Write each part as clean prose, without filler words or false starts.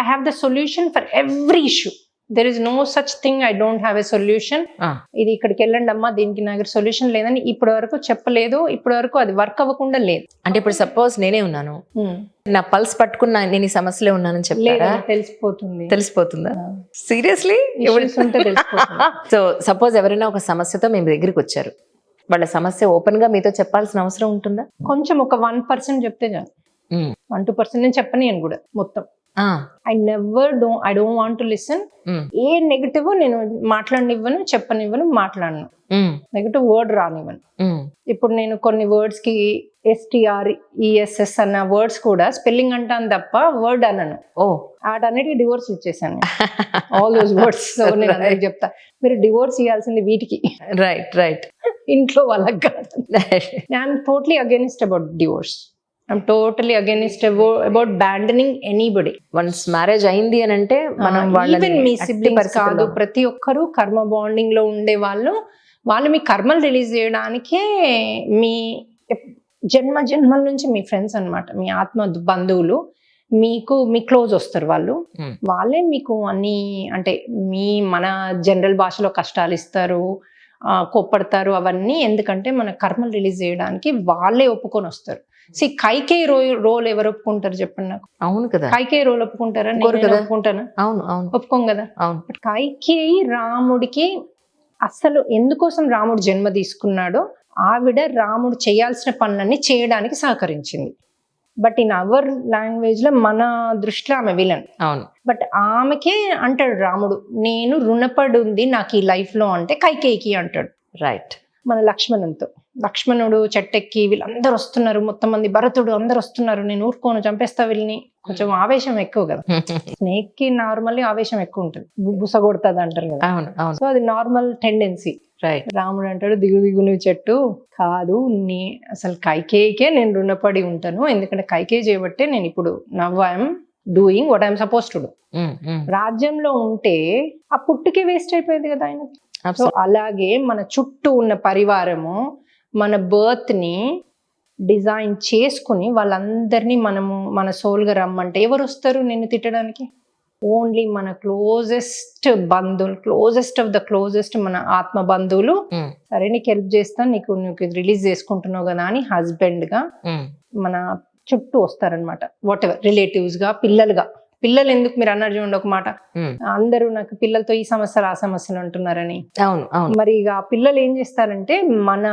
I have the solution for every issue. There is no such thing I don't have a solution. ఇది ఇక్కడికి వెళ్ళండి అమ్మా, దీనికి నా దగ్గర సొల్యూషన్ లేదని ఇప్పటి వరకు చెప్పలేదు. ఇప్పటి వరకు అది వర్క్ అవ్వకుండా లేదు. అంటే ఇప్పుడు సపోజ్ నేనే ఉన్నాను, నా పల్స్ పట్టుకున్నా నేను ఈ సమస్యలో ఉన్నానని చెప్తారా? తెలిసిపోతుందా? సీరియస్లీ ఉంటే తెలిసిపోతుంది. సో సపోజ్ ఎవరైనా ఒక సమస్యతో మేము దగ్గరికి వచ్చారు, వాళ్ళ సమస్య ఓపెన్ గా మీతో చెప్పాల్సిన అవసరం ఉంటుందా? కొంచెం ఒక 1% చెప్తే చాలు. 1-2% నేను చెప్పనియను కూడా మొత్తం. I don't want to listen. ఏ నెగటివ్ నేను మాట్లాడనివ్వను, చెప్పనివ్వను, మాట్లాడను. నెగటివ్ వర్డ్ రానివ్వను. ఇప్పుడు నేను కొన్ని వర్డ్స్ కి STRESS అన్న వర్డ్స్ కూడా స్పెల్లింగ్ అంటాను తప్ప వర్డ్ అనను. వాటన్నిటికీ డివోర్స్ ఇచ్చేసాను. ఆల్ దోస్ వర్డ్స్ నేను అందరికి చెప్తా, మీరు డివోర్స్ ఇవ్వాల్సింది వీటికి. రైట్ ఇంట్లో వాళ్ళకి కాదు. I'm totally against about divorce. I'm totally against about abandoning anybody. Once marriage అయింది అని అంటే మనం ఈవెన్ మీ సిబ్లింగ్స్ కాదు, ప్రతి ఒక్కరు కర్మ బాండింగ్ లో ఉండే వాళ్ళు మీ కర్మలు రిలీజ్ చేయడానికే మీ జన్మల నుంచి మీ ఫ్రెండ్స్ అన్నమాట, మీ ఆత్మ బంధువులు. మీ క్లోజ్ వస్తారు వాళ్ళే మీకు అన్ని అంటే మన జనరల్ భాషలో కష్టాలు ఇస్తారు, కోప్పడతారు, అవన్నీ. ఎందుకంటే మన కర్మలు రిలీజ్ చేయడానికి వాళ్ళే ఒప్పుకొని వస్తారు. కైకేయి రోల్ ఎవరు ఒప్పుకుంటారు చెప్పండి నాకు? అవును కదా, కైకేయి రోల్ ఒప్పుకుంటారా? నేను ఒప్పుకుంటానా? ఒప్పుకోం కదా. బట్ కైకేయి రాముడికి అసలు ఎందుకోసం రాముడు జన్మ తీసుకున్నాడో ఆవిడ రాముడు చేయాల్సిన పనులన్నీ చేయడానికి సహకరించింది. బట్ ఇన్ అవర్ లాంగ్వేజ్ లో మన దృష్టిలో ఆమె విలన్. అవును. బట్ ఆమెకే అంటాడు రాముడు, నేను రుణపడి ఉంది నాకు ఈ లైఫ్ లో అంటే కైకేయికి అంటాడు. రైట్. మన లక్ష్మణుడు చెట్టెక్కి వీళ్ళందరూ వస్తున్నారు, మొత్తం మంది, భరతుడు అందరు వస్తున్నారు, నేను ఊరుకోను, చంపేస్తా వీళ్ళని. కొంచెం ఆవేశం ఎక్కువ కదా, స్నేక్ కి నార్మల్లీ ఆవేశం ఎక్కువ ఉంటుంది, బుసగొడుతుంది అంటారు కదా. సో అది నార్మల్ టెండెన్సీ. రాముడు అంటాడు, దిగు నువ్వు చెట్టు కాదు, అసలు కైకేయికే నేను రుణపడి ఉంటాను, ఎందుకంటే కైకేయి చేయబట్టే నేను ఇప్పుడు now I'm doing what I'm suppose to do. రాజ్యంలో ఉంటే ఆ పుట్టుకే వేస్ట్ అయిపోయేది కదా ఆయన. సో అలాగే మన చుట్టూ ఉన్న పరివారము మన బర్త్ ని డిజైన్ చేసుకుని వాళ్ళందరినీ మన సోల్ గా రమ్మంటే ఎవరు వస్తారు నిన్ను తిట్టడానికి? ఓన్లీ మన క్లోజెస్ట్ బంధువులు, క్లోజెస్ట్ ఆఫ్ ద క్లోజెస్ట్ మన ఆత్మ బంధువులు. సరే నీకు హెల్ప్ చేస్తాను, నీకు రిలీజ్ చేసుకుంటున్నావు కదా అని హస్బెండ్ గా మన చుట్టూ వస్తారనమాట. వాట్ ఎవర్ రిలేటివ్స్ గా, పిల్లలు ఎందుకు మీరు అన్నారు చూడండి ఒక మాట, అందరూ నాకు పిల్లలతో ఈ సమస్యలు ఆ సమస్యలు అంటున్నారని. మరి ఇక పిల్లలు ఏం చేస్తారంటే మన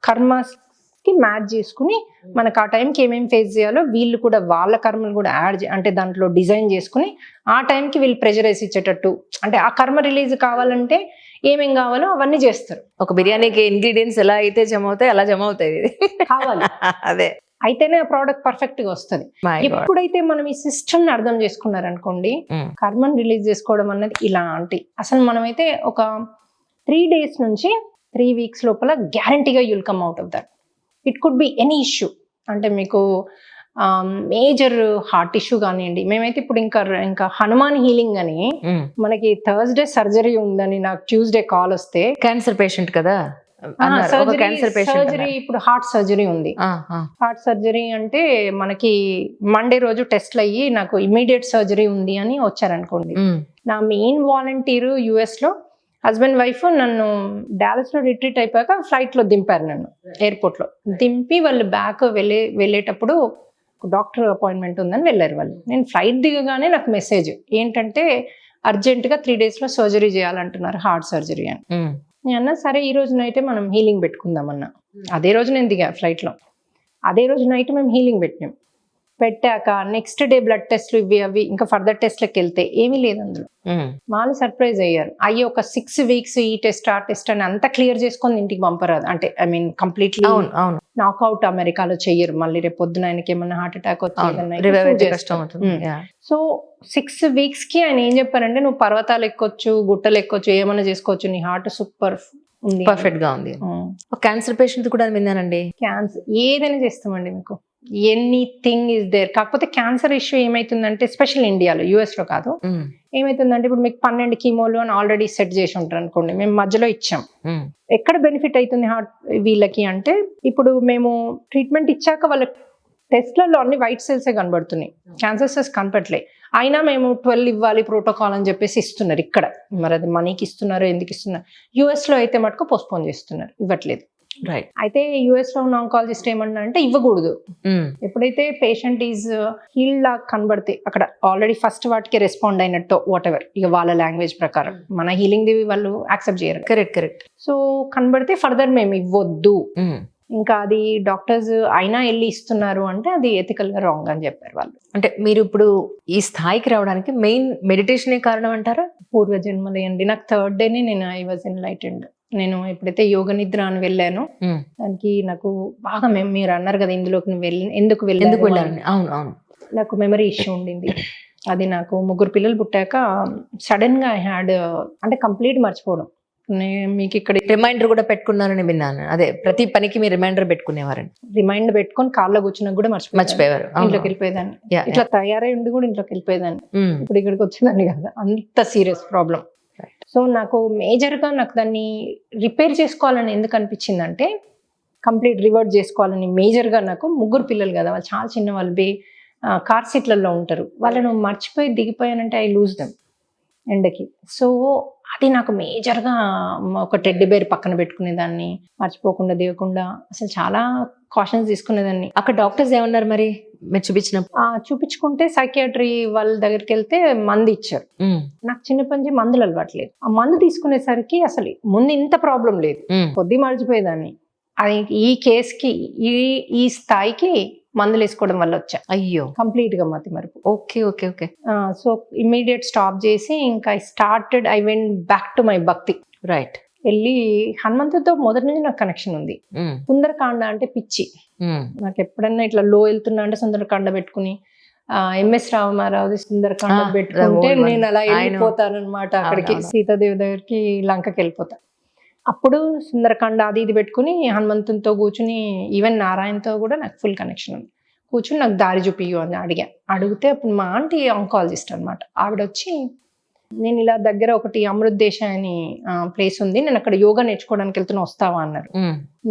కర్మకి మ్యాచ్ చేసుకుని మనకు ఆ టైంకి ఏమేమి ఫేస్ చేయాలో వీళ్ళు కూడా వాళ్ళ కర్మలు కూడా అంటే దాంట్లో డిజైన్ చేసుకుని ఆ టైంకి వీళ్ళు ప్రెజరైజ్ ఇచ్చేటట్టు, అంటే ఆ కర్మ రిలీజ్ కావాలంటే ఏమేం కావాలో అవన్నీ చేస్తారు. ఒక బిర్యానీకి ఇంగ్రీడియంట్స్ ఎలా అయితే జమ అవుతాయి అలా జమ అవుతాయి కావాలి. అదే అయితేనే ఆ ప్రోడక్ట్ పర్ఫెక్ట్ గా వస్తుంది. ఎప్పుడైతే మనం ఈ సిస్టమ్ ని అర్థం చేసుకున్నారనుకోండి, కర్మను రిలీజ్ చేసుకోవడం అన్నది ఇలాంటి, అసలు మనమైతే ఒక 3 days నుంచి 3 weeks లోపల గ్యారంటీగా you'll come out of that. It could be any issue. అంటే మీకు మేజర్ హార్ట్ ఇష్యూ కానివ్వండి. మేమైతే ఇప్పుడు ఇంకా హనుమాన్ హీలింగ్ అని మనకి Thursday సర్జరీ ఉందని నాకు Tuesday కాల్ వస్తే, క్యాన్సర్ పేషెంట్ కదా, సర్జరీ ఇప్పుడు హార్ట్ సర్జరీ ఉంది. హార్ట్ సర్జరీ అంటే మనకి మండే రోజు టెస్ట్లు అయ్యి నాకు ఇమీడియట్ సర్జరీ ఉంది అని వచ్చారనుకోండి. నా మెయిన్ వాలంటీర్ US లో, హస్బెండ్ వైఫ్ నన్ను డాలస్ లో రిట్రీట్ అయిపోయాక ఫ్లైట్ లో దింపారు, నన్ను ఎయిర్పోర్ట్ లో దింపి వాళ్ళు బ్యాక్ వెళ్ళేటప్పుడు డాక్టర్ అపాయింట్మెంట్ ఉందని వెళ్ళారు వాళ్ళు. నేను ఫ్లైట్ దిగగానే నాకు మెసేజ్ ఏంటంటే అర్జెంట్ గా 3 days లో సర్జరీ చేయాలంటున్నారు, హార్ట్ సర్జరీ అని. నేను అన్నా సరే ఈ రోజు నైటే మనం హీలింగ్ పెట్టుకుందాం అన్నా. అదే రోజు నేను దిగా ఫ్లైట్ లో, అదే రోజు నైట్ మేము హీలింగ్ పెట్టాక నెక్స్ట్ డే బ్లడ్ టెస్ట్లు అవి ఇంకా ఫర్దర్ టెస్ట్లకు వెళ్తే ఏమీ లేదు అందులో. వాళ్ళు సర్ప్రైజ్ అయ్యారు, అయ్యి ఒక 6 weeks ఈ టెస్ట్ ఆ టెస్ట్ అని అంతా క్లియర్ చేసుకొని ఇంటికి పంపరాదు. అంటే ఐ మీన్ కంప్లీట్లీ నాకౌట్ అమెరికాలో చెయ్యరు. మళ్ళీ రేపు పొద్దున ఆయనకి ఏమన్నా హార్ట్ అటాక్ వచ్చి, సో 6 weeks కి ఆయన ఏం చెప్పారంటే, నువ్వు పర్వతాలు ఎక్కొచ్చు, గుట్టలు ఎక్కొచ్చు, ఏమన్నా చేసుకోవచ్చు, నీ హార్ట్ సూపర్ ఉంది, పర్ఫెక్ట్ గా ఉంది. క్యాన్సర్ పేషెంట్ కూడా విన్నానండి. క్యాన్సర్ ఏదైనా చేస్తామండి, మీకు ఎనీథింగ్ ఇస్ దేర్. కాకపోతే క్యాన్సర్ ఇష్యూ ఏమైతుందంటే, స్పెషల్ ఇండియాలో, US లో కాదు, ఏమైతుందంటే ఇప్పుడు మీకు 12 కీమోలు అని ఆల్రెడీ సెట్ చేసి ఉంటారు అనుకోండి, మేము మధ్యలో ఇచ్చాం. ఎక్కడ బెనిఫిట్ అవుతుంది హార్ట్ వీళ్ళకి అంటే, ఇప్పుడు మేము ట్రీట్మెంట్ ఇచ్చాక వాళ్ళ టెస్ట్లలో అన్ని వైట్ సెల్సే కనబడుతున్నాయి, క్యాన్సర్ సెల్స్ కనపట్లే. అయినా మేము 12 ఇవ్వాలి ప్రోటోకాల్ అని చెప్పేసి ఇస్తున్నారు ఇక్కడ. మరి అది మనీకి ఇస్తున్నారో ఎందుకు ఇస్తున్నారు. యుఎస్లో అయితే మటుకు పోస్ట్పోన్ చేస్తున్నారు, ఇవ్వట్లేదు. రైట్. అయితే యుఎస్లో ఉన్న ఆంకాలజిస్ట్ ఏమన్నా అంటే ఇవ్వకూడదు. ఎప్పుడైతే పేషెంట్ ఈజ్ హీల్డ్ లాగా కనబడితే అక్కడ ఆల్రెడీ ఫస్ట్ వాటికి రెస్పాండ్ అయినట్టు వాట్ ఎవర్, ఇక వాళ్ళ లాంగ్వేజ్ ప్రకారం మన హీలింగ్ ది వాళ్ళు యాక్సెప్ట్ చేయరు. కరెక్ట్. సో కనబడితే ఫర్దర్ మేము ఇవ్వద్దు, ఇంకా అది డాక్టర్స్ అయినా వెళ్ళి ఇస్తున్నారు అంటే అది ఎథికల్ గా రాంగ్ అని చెప్పారు వాళ్ళు. అంటే మీరు ఇప్పుడు ఈ స్థాయికి రావడానికి మెయిన్ మెడిటేషనే కారణం అంటారా? పూర్వజన్మలే అండి. నాకు థర్డ్ డేనే నేను ఐ వాజ్ ఎన్లైటెండ్. నేను ఎప్పుడైతే యోగ నిద్ర అని వెళ్ళానో దానికి నాకు బాగా మీరు అన్నారు కదా ఇందులోకి నువ్వు ఎందుకు వెళ్ళాను, అవును, నాకు మెమరీ ఇష్యూ ఉండింది. అది నాకు 3 పిల్లలు పుట్టాక సడన్ గా ఐ హ్యాడ్ అంటే కంప్లీట్ మర్చిపోవడం. మీకు ఇక్కడ రిమైండర్ కూడా పెట్టుకున్నారని విన్నాను. అదే ప్రతి పనికి మీరు రిమైండర్ పెట్టుకునేవారని. రిమైండర్ పెట్టుకొని కాళ్ళలో కూర్చున్నా కూడా మర్చిపోయేవారు. ఇంట్లోకి వెళ్ళిపోయేదాన్ని, ఇట్లా తయారై ఉండి కూడా ఇంట్లోకి వెళ్ళిపోయేదాన్ని. ఇప్పుడు ఇక్కడికి వచ్చేదాన్ని కదా, అంత సీరియస్ ప్రాబ్లం. సో నాకు మేజర్గా నాకు దాన్ని రిపేర్ చేసుకోవాలని ఎందుకు అనిపించిందంటే, కంప్లీట్ రివర్ట్ చేసుకోవాలని మేజర్గా నాకు 3 పిల్లలు కదా, వాళ్ళు చాలా చిన్న వాళ్ళు, కార్ సీట్లలో ఉంటారు. వాళ్ళను మర్చిపోయి దిగిపోయానంటే ఐ లూజ్ దెమ్ ఎండకి. సో అది నాకు మేజర్గా ఒక టెడ్డీ బేర్ పక్కన పెట్టుకునేదాన్ని, మర్చిపోకుండా దిగకుండా అసలు చాలా కాషన్స్ తీసుకునేదాన్ని. అక్కడ డాక్టర్స్ ఏమన్నారు మరి మీరు చూపించుకుంటే సైకియాట్రీ వాళ్ళ దగ్గరికి వెళ్తే మందు ఇచ్చారు. నాకు చిన్నప్పటి నుంచి మందులు అలవాట్లేదు. ఆ మందు తీసుకునేసరికి అసలు ముందు ఇంత ప్రాబ్లం లేదు, కొద్ది మర్చిపోయేదాన్ని. అది ఈ కేసుకి ఈ స్థాయికి మందులు వేసుకోవడం వల్ల వచ్చా. అయ్యో, కంప్లీట్ గా మతి మరుపు. ఓకే. సో ఇమ్మీడియట్ స్టాప్ చేసి ఇంకా I went back to my భక్తి. రైట్. వెళ్ళి హనుమంతుడితో మొదటి నుంచి నాకు కనెక్షన్ ఉంది. సుందరకాండ అంటే పిచ్చి నాకు. ఎప్పుడన్నా ఇట్లా లో వెళ్తున్నా అంటే సుందరకాండ పెట్టుకుని, ఎంఎస్ రామారావుది సుందరకాండ పెట్టుకుంటే నేను అలా వెళ్ళిపోతాను అనమాట అక్కడికి, సీతాదేవి దగ్గరికి, లంకకి వెళ్ళిపోతా. అప్పుడు సుందరకాండ అది ఇది పెట్టుకుని హనుమంతునితో కూర్చుని, ఈవెన్ నారాయణతో కూడా నాకు ఫుల్ కనెక్షన్ ఉంది. కూర్చుని నాకు దారి చూపియు అని అడిగితే అప్పుడు మా ఆంటీ ఆంకాలజిస్ట్ అనమాట. ఆవిడ వచ్చి, నేను ఇలా దగ్గర ఒకటి అమృత్ దేశ అని ప్లేస్ ఉంది, నేను అక్కడ యోగా నేర్చుకోవడానికి వెళ్తున్నా, వస్తావా అన్నారు.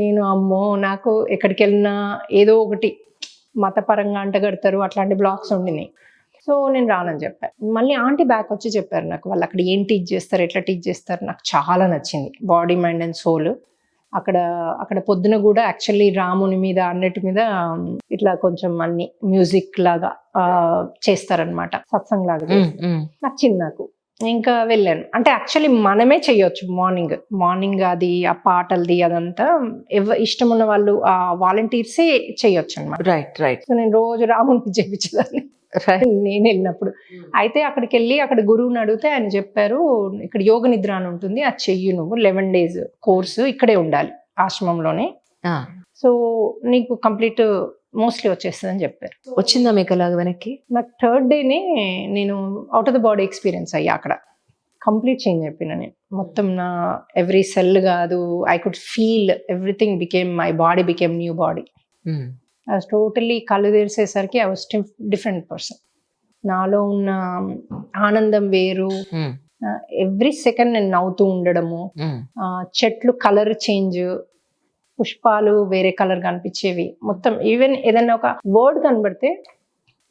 నేను అమ్మో, నాకు ఎక్కడికి వెళ్ళినా ఏదో ఒకటి మతపరంగా అంటగడతారు, అట్లాంటి బ్లాక్స్ ఉండినాయి. సో నేను రానని చెప్పాను. మళ్ళీ ఆంటీ బ్యాక్ వచ్చి చెప్పారు నాకు వాళ్ళు అక్కడ ఏం టీచ్ చేస్తారు, ఎట్లా టీచ్ చేస్తారు. నాకు చాలా నచ్చింది, బాడీ మైండ్ అండ్ సోల్. అక్కడ పొద్దున కూడా యాక్చువల్లీ రాముని మీద అన్నిటి మీద ఇట్లా కొంచెం అన్ని మ్యూజిక్ లాగా చేస్తారనమాట, సత్సంగ్ లాగా. నచ్చింది నాకు. ఇంకా వెళ్ళాను. అంటే యాక్చువల్లీ మనమే చెయ్యొచ్చు మార్నింగ్ అది ఆ పాటలది అదంతా ఇష్టం ఉన్న వాళ్ళు ఆ వాలంటీర్సే చెయ్యొచ్చు అనమాట. రైట్. సో నేను రోజు రామునికి చేయించేదాన్ని నేను వెళ్ళినప్పుడు. అయితే అక్కడికి వెళ్ళి అక్కడ గురువుని అడిగితే ఆయన చెప్పారు, ఇక్కడ యోగ నిద్ర అని ఉంటుంది, అది చెయ్యి నువ్వు, 11 days కోర్సు, ఇక్కడే ఉండాలి ఆశ్రమంలోనే. సో నీకు కంప్లీట్ మోస్ట్లీ వచ్చేస్తుంది అని చెప్పారు. వచ్చిందా మీకు అలాగ వెనక్కి? నాకు థర్డ్ డేనే నేను out of the body experience అయ్యా. అక్కడ కంప్లీట్ చేంజ్ అయిపోయినా నేను. మొత్తం నా ఎవ్రీ సెల్ కాదు, I could feel everything became, my body became new body. I was totally కళ్ళు తెరిసేసరికి ఐ వాజ్ డిఫరెంట్ పర్సన్. నాలో ఉన్న ఆనందం వేరు. ఎవ్రీ సెకండ్ నేను నవ్వుతూ ఉండడము, చెట్లు కలర్ చేంజ్, పుష్పాలు వేరే కలర్ కనిపించేవి మొత్తం. ఈవెన్ ఏదైనా ఒక వర్డ్ కనబడితే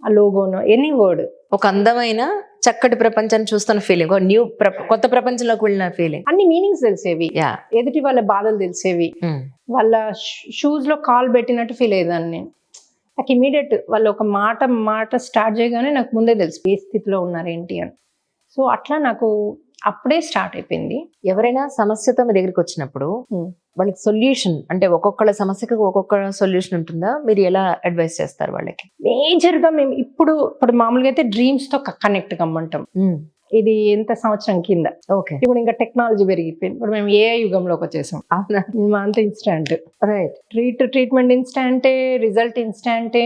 ఆ లోగోనో ఎనీ వర్డ్, ఒక అందమైన చక్కటి ప్రపంచాన్ని చూస్తున్న ఫీలింగ్, కొత్త ప్రపంచంలోకి వెళ్ళిన ఫీలింగ్. అన్ని మీనింగ్స్ తెలిసేవి, ఎదుటి వాళ్ళ బాధలు తెలిసేవి, వాళ్ళ షూస్ లో కాల్ పెట్టినట్టు ఫీల్ అయ్యేదాన్ని నేను. నాకు ఇమీడియట్ వాళ్ళు ఒక మాట స్టార్ట్ చేయగానే నాకు ముందే తెలుసు ఏ స్థితిలో ఉన్నారు ఏంటి అని. సో అట్లా నాకు అప్పుడే స్టార్ట్ అయిపోయింది. ఎవరైనా సమస్యతో మీ దగ్గరికి వచ్చినప్పుడు వాళ్ళకి సొల్యూషన్ అంటే ఒక్కొక్కళ్ళ సమస్యకు ఒక్కొక్క సొల్యూషన్ ఉంటుందా? మీరు ఎలా అడ్వైస్ చేస్తారు వాళ్ళకి? మేజర్గా మేము ఇప్పుడు మామూలుగా అయితే డ్రీమ్స్ తో కనెక్ట్ కమ్మంటాం. ఇది ఎంత సంవత్సరం కింద. ఓకే. ఇప్పుడు ఇంకా టెక్నాలజీ పెరిగిపోయింది. ఇప్పుడు మేము ఏఐ యుగంలోకి వచ్చేసాం. అంత ఇన్స్టాంట్. రైట్. ట్రీట్మెంట్ ఇన్స్టాంటే, రిజల్ట్ ఇన్స్టాంటే,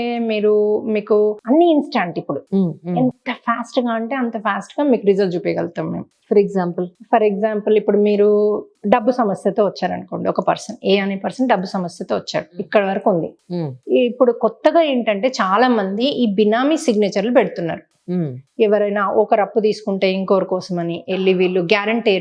మీకు అన్ని ఇన్స్టాంట్. ఇప్పుడు ఎంత ఫాస్ట్ గా అంటే అంత ఫాస్ట్ గా మీకు రిజల్ట్ చూపించగలుగుతాం మేము. ఫర్ ఎగ్జాంపుల్ ఇప్పుడు మీరు డబ్బు సమస్యతో వచ్చారనుకోండి, ఒక పర్సన్, ఏ అనే పర్సన్ డబ్బు సమస్యతో వచ్చాడు, ఇక్కడ వరకు ఉంది. ఇప్పుడు కొత్తగా ఏంటంటే చాలా మంది ఈ బినామీ సిగ్నేచర్లు పెడుతున్నారు. ఎవరైనా ఒకరు అప్పు తీసుకుంటే ఇంకొకరి కోసం అని వెళ్ళి వీళ్ళు గ్యారంటీ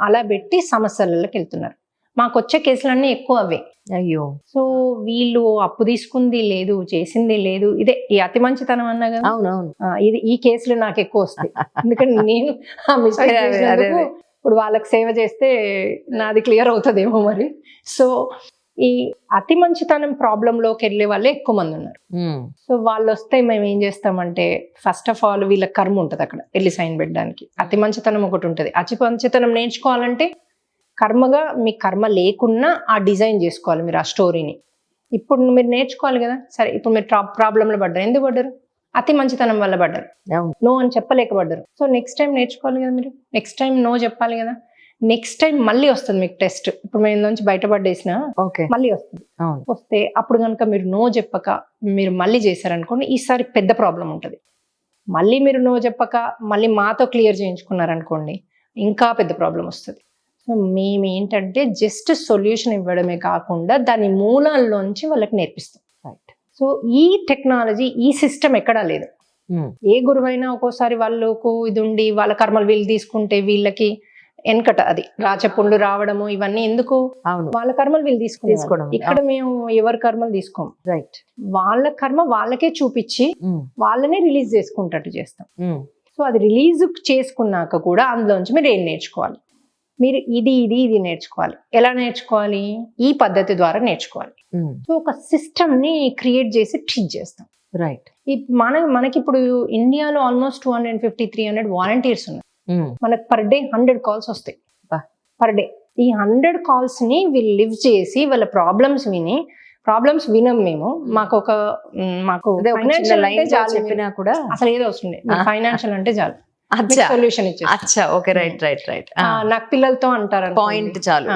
అలా పెట్టి సమస్యలకి వెళ్తున్నారు. మాకు వచ్చే కేసులన్నీ ఎక్కువ అవే. అయ్యో. సో వీళ్ళు అప్పు తీసుకుంది లేదు, చేసింది లేదు, ఇదే ఈ అతి మంచితనం అన్నా కదా. అవునవును. ఇది ఈ కేసులు నాకు ఎక్కువ వస్తాయి. ఎందుకంటే నేను ఆ మిస్టేక్ అదే, అదే, చేసినందుకు అదే. ఇప్పుడు వాళ్ళకి సేవ చేస్తే నాది క్లియర్ అవుతుందేమో మరి. సో ఈ అతి మంచితనం ప్రాబ్లంలోకి వెళ్ళే వాళ్ళే ఎక్కువ మంది ఉన్నారు. సో వాళ్ళు వస్తే మేము ఏం చేస్తామంటే, ఫస్ట్ ఆఫ్ ఆల్ వీళ్ళ కర్మ ఉంటుంది అక్కడ వెళ్ళి సైన్ పెట్టడానికి. అతి మంచితనం ఒకటి ఉంటుంది. అతి మంచితనం నేర్చుకోవాలంటే కర్మగా మీ కర్మ లేకున్నా ఆ డిజైన్ చేసుకోవాలి మీరు ఆ స్టోరీని. ఇప్పుడు మీరు నేర్చుకోవాలి కదా. సరే ఇప్పుడు మీరు ప్రాబ్లంలో పడ్డారు, ఎందుకు పడ్డారు? అతి మంచితనం వల్ల పడ్డారు. అవును. నో అని చెప్పలేకపోడ్డారు. సో నెక్స్ట్ టైం నేర్చుకోవాలి కదా మీరు, నెక్స్ట్ టైం నో చెప్పాలి కదా. నెక్స్ట్ టైం మళ్ళీ వస్తుంది మీకు టెస్ట్. ఇప్పుడు మేము నుంచి బయటపడేసిన ఓకే. మళ్ళీ వస్తుంది. అవును. వస్తే అప్పుడు కనుక మీరు నో చెప్పక మీరు మళ్ళీ చేశారనుకోండి, ఈసారి పెద్ద ప్రాబ్లం ఉంటుంది. మళ్ళీ మీరు నో చెప్పక మళ్ళీ మాతో క్లియర్ చేయించుకున్నారనుకోండి, ఇంకా పెద్ద ప్రాబ్లం వస్తుంది. సో మేము ఏంటంటే జస్ట్ సొల్యూషన్ ఇవ్వడమే కాకుండా దాని మూలాల్లోంచి వాళ్ళకి నేర్పిస్తాం. రైట్. సో ఈ టెక్నాలజీ, ఈ సిస్టమ్ ఎక్కడా లేదు. ఏ గురువైనా ఒక్కోసారి వాళ్ళకు ఇది ఉండి వాళ్ళ కర్మలు వీళ్ళు తీసుకుంటే వీళ్ళకి వెనకట అది రాచపుండు రావడము ఇవన్నీ ఎందుకు? అవును. వాళ్ళ కర్మలు వీళ్ళు తీసుకోవడం. ఇక్కడ మేము ఎవరి కర్మలు తీసుకోము. రైట్. వాళ్ళ కర్మ వాళ్ళకే చూపించి వాళ్ళనే రిలీజ్ చేసుకుంటట్టు చేస్తాం. సో అది రిలీజ్ చేసుకున్నాక కూడా అందులోంచి మీరు ఏం నేర్చుకోవాలి? మీరు ఇది ఇది ఇది నేర్చుకోవాలి. ఎలా నేర్చుకోవాలి? ఈ పద్ధతి ద్వారా నేర్చుకోవాలి. సో ఒక సిస్టమ్ ని క్రియేట్ చేసి టీచ్ చేస్తాం. రైట్. మనకి ఇప్పుడు ఇండియాలో ఆల్మోస్ట్ 250-300 వాలంటీర్స్ ఉన్నారు. మనకు పర్ డే 100 కాల్స్ వస్తాయి. పర్ డే ఈ 100 కాల్స్ ని వీళ్ళు లివ్ చేసి వాళ్ళ ప్రాబ్లమ్స్ వినం మేము. మాకు ఫైనాన్షియల్ అంటే చాలు, చెప్పినా కూడా అసలు ఏదో అవసరం లేదు. ఫైనాన్షియల్ అంటే చాలు, సొల్యూషన్ ఇచ్చేసి. అచ్చా. ఓకే. Right right right. నాకు పిల్లలతో అంటారు పాయింట్ చాలు.